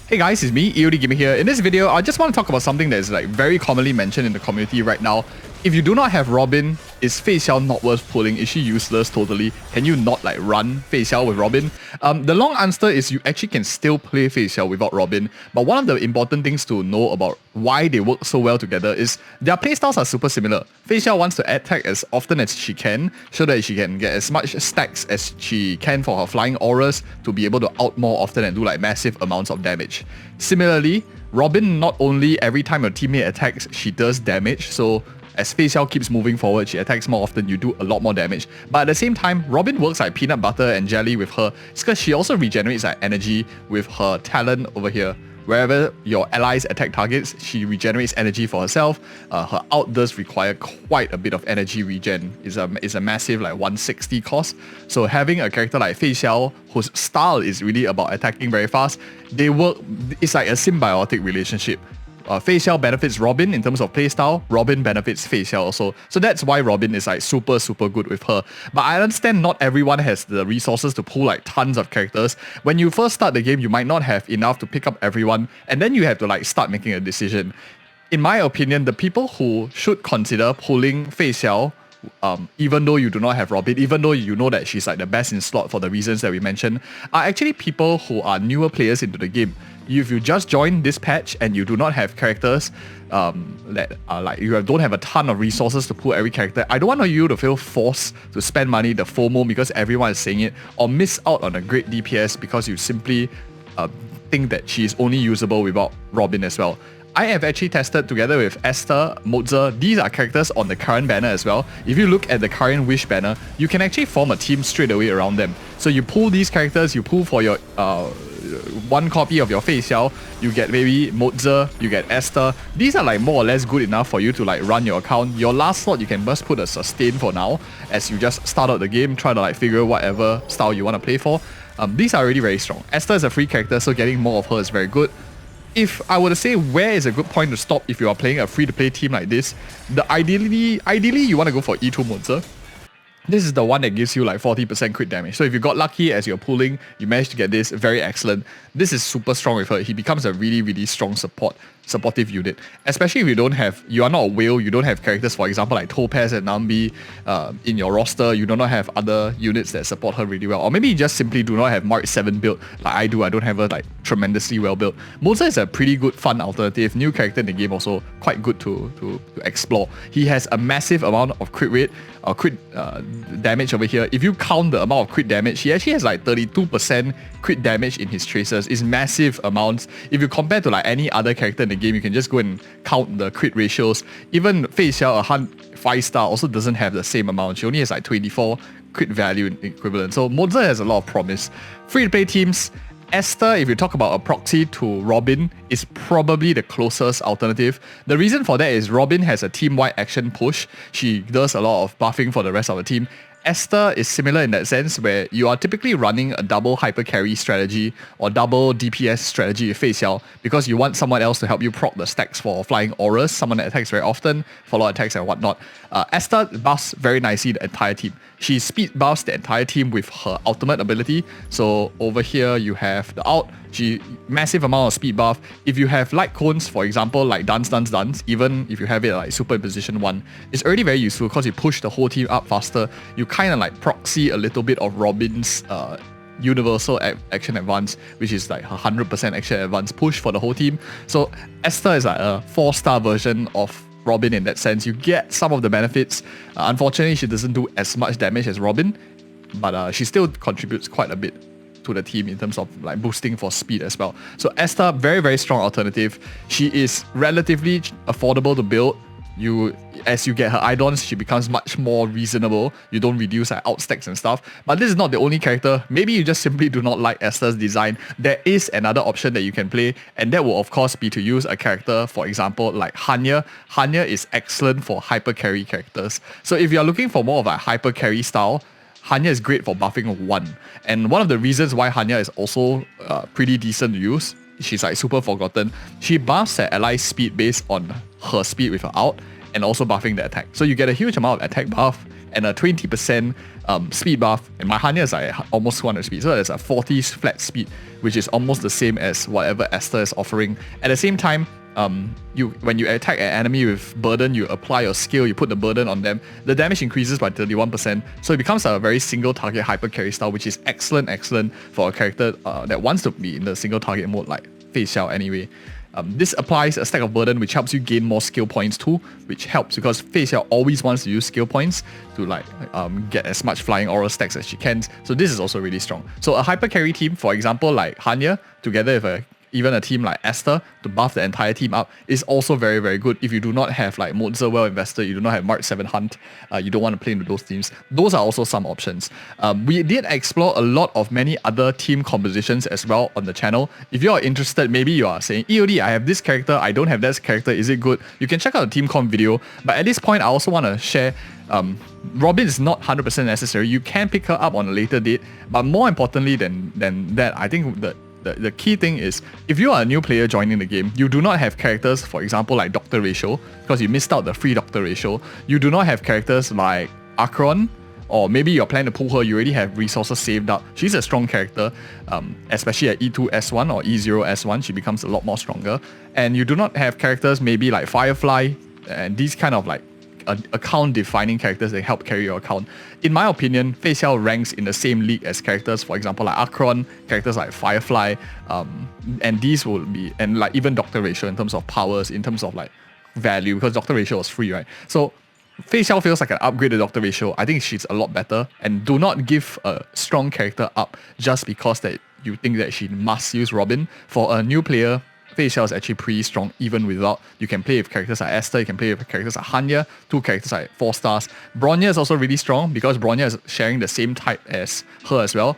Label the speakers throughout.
Speaker 1: Hey guys, it's me, EODGamer here. In this video, I just want to talk about something that is like very commonly mentioned in the community right now. If you do not have Robin, is Feixiao not worth pulling? Is she useless totally? Can you not like run Feixiao with Robin? The long answer is you actually can still play Feixiao without Robin. But one of the important things to know about why they work so well together is their playstyles are super similar. Feixiao wants to attack as often as she can so that she can get as much stacks as she can for her flying auras to be able to out more often and do like massive amounts of damage. Similarly, Robin not only every time your teammate attacks, she does damage, so as Feixiao keeps moving forward, she attacks more often, you do a lot more damage. But at the same time, Robin works like peanut butter and jelly with her. It's because she also regenerates like energy with her talent over here. Wherever your allies attack targets, she regenerates energy for herself. Her ult does require quite a bit of energy regen. It's a massive like 160 cost. So having a character like Feixiao, whose style is really about attacking very fast, they work. It's like a symbiotic relationship. Feixiao benefits Robin in terms of playstyle, Robin benefits Feixiao also. So that's why Robin is like super good with her. But I understand not everyone has the resources to pull like tons of characters. When you first start the game, you might not have enough to pick up everyone, and then you have to like start making a decision. In my opinion, the people who should consider pulling Feixiao, even though you do not have Robin, even though you know that she's like the best in slot for the reasons that we mentioned, are actually people who are newer players into the game. If you just joined this patch and you do not have characters that are like you don't have a ton of resources to pull every character, I don't want you to feel forced to spend money, the FOMO because everyone is saying it, or miss out on a great DPS because you simply think that she is only usable without Robin as well. I have actually tested together with Esther, Mozer. These are characters on the current banner as well. If you look at the current Wish banner, you can actually form a team straight away around them. So you pull these characters, you pull for your one copy of your Feixiao, you get maybe Mozer, you get Esther. These are like more or less good enough for you to like run your account. Your last slot you can just put a sustain for now as you just start out the game, try to like figure whatever style you want to play for. These are already very strong. Esther is a free character, so getting more of her is very good. If I were to say where is a good point to stop if you are playing a free-to-play team like this, ideally you want to go for E2 Mozer. This is the one that gives you like 40% crit damage. So if you got lucky as you're pulling, you managed to get this, very excellent. This is super strong with her. He becomes a really strong supportive unit. Especially if you are not a whale, you don't have characters, for example, like Topaz and Nambi in your roster, you do not have other units that support her really well. Or maybe you just simply do not have Mark 7 build like I do. I don't have her like tremendously well built. Mozer is a pretty good fun alternative. New character in the game, also quite good to explore. He has a massive amount of crit rate, or crit damage over here. If you count the amount of crit damage, he actually has like 32% crit damage in his traces. It's massive amounts. If you compare to like any other character in the game, you can just go and count the crit ratios. Even Feixiao, a 5-star, also doesn't have the same amount. She only has like 24 crit value in equivalent. So Mozer has a lot of promise. Free-to-play teams, Esther, if you talk about a proxy to Robin, is probably the closest alternative. The reason for that is Robin has a team-wide action push. She does a lot of buffing for the rest of the team. Esther is similar in that sense where you are typically running a double hyper carry strategy or double DPS strategy with Feixiao because you want someone else to help you proc the stacks for flying auras, someone that attacks very often, follow attacks and whatnot. Esther buffs very nicely the entire team. She speed buffs the entire team with her ultimate ability. So over here you have the ult. She massive amount of speed buff. If you have light cones, for example, like dance, even if you have it like super in position 1, it's already very useful because you push the whole team up faster. You kind of like proxy a little bit of Robin's universal action advance, which is like her 100% action advance push for the whole team. So Esther is like a 4-star version of Robin in that sense. You get some of the benefits. Unfortunately, she doesn't do as much damage as Robin, but she still contributes quite a bit to the team in terms of like boosting for speed as well. So Esther, very strong alternative. She is relatively affordable to build. As you get her Idons, she becomes much more reasonable. You don't reduce like outstacks and stuff. But this is not the only character. Maybe you just simply do not like Esther's design. There is another option that you can play, and that will of course be to use a character, for example, like Hanya. Hanya is excellent for hyper carry characters. So if you're looking for more of a hyper carry style, Hanya is great for buffing 1. And one of the reasons why Hanya is also pretty decent to use, she's like super forgotten. She buffs her ally speed based on her speed with her ult and also buffing the attack. So you get a huge amount of attack buff and a 20% speed buff. And my Hanya is like almost 200 speed, so there's a 40 flat speed, which is almost the same as whatever Esther is offering. At the same time, when you attack an enemy with burden, you apply your skill, you put the burden on them, the damage increases by 31%, so it becomes a very single target hyper carry style, which is excellent for a character that wants to be in the single target mode like Feixiao anyway. This applies a stack of burden, which helps you gain more skill points too, which helps because Feixiao always wants to use skill points to like get as much flying aura stacks as she can. So this is also really strong. So a hyper carry team, for example, like Hanya, together with even a team like Esther to buff the entire team up is also very, very good. If you do not have like Mozer well invested, you do not have March 7 Hunt, you don't want to play into those teams, those are also some options. We did explore a lot of many other team compositions as well on the channel. If you are interested, maybe you are saying, EOD, I have this character, I don't have that character, is it good? You can check out the team comp video. But at this point, I also want to share Robin is not 100% necessary. You can pick her up on a later date. But more importantly than that, I think the key thing is, if you are a new player joining the game, you do not have characters, for example, like Doctor Ratio, because you missed out the free Doctor Ratio. You do not have characters like Akirion, or maybe you're planning to pull her, you already have resources saved up. She's a strong character, especially at E2S1 or E0S1, she becomes a lot more stronger. And you do not have characters maybe like Firefly, and these kind of like account-defining characters that help carry your account. In my opinion, Feixiao ranks in the same league as characters, for example, like Akirion, characters like Firefly, and these will be, and like even Doctor Ratio in terms of powers, in terms of like value, because Doctor Ratio was free, right? So Feixiao feels like an upgrade to Doctor Ratio. I think she's a lot better, and do not give a strong character up just because that you think that she must use Robin. For a new player, Feixiao is actually pretty strong even without. You can play with characters like Esther, you can play with characters like Hanya, 2 characters like 4 stars. Bronya is also really strong because Bronya is sharing the same type as her as well.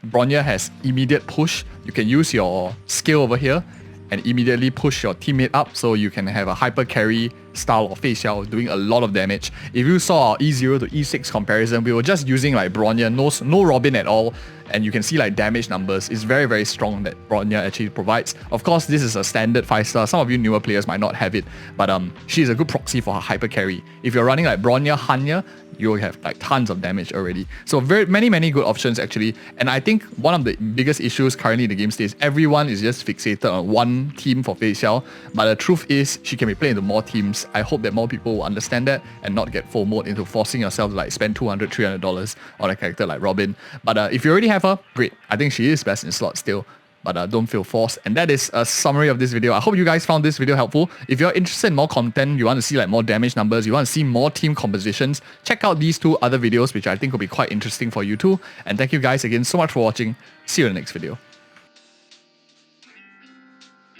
Speaker 1: Bronya has immediate push. You can use your skill over here and immediately push your teammate up, so you can have a hyper carry style of Feixiao doing a lot of damage. If you saw our E0 to E6 comparison, we were just using like Bronya, no Robin at all, and you can see like damage numbers is very, very strong that Bronya actually provides. Of course, this is a standard 5-star. Some of you newer players might not have it, but she's a good proxy for her hyper carry. If you're running like Bronya, Hanya, you will have like tons of damage already. So very many good options actually. And I think one of the biggest issues currently in the game state is everyone is just fixated on one team for Feixiao. But the truth is she can be played into more teams. I hope that more people will understand that and not get FOMO'd into forcing yourself to like spend $200, $300 on a character like Robin. But if you already have her, great. I think she is best in slot still. But don't feel forced. And that is a summary of this video. I hope you guys found this video helpful. If you're interested in more content, you want to see like more damage numbers, you want to see more team compositions, check out these 2 other videos, which I think will be quite interesting for you too. And thank you guys again so much for watching. See you in the next video.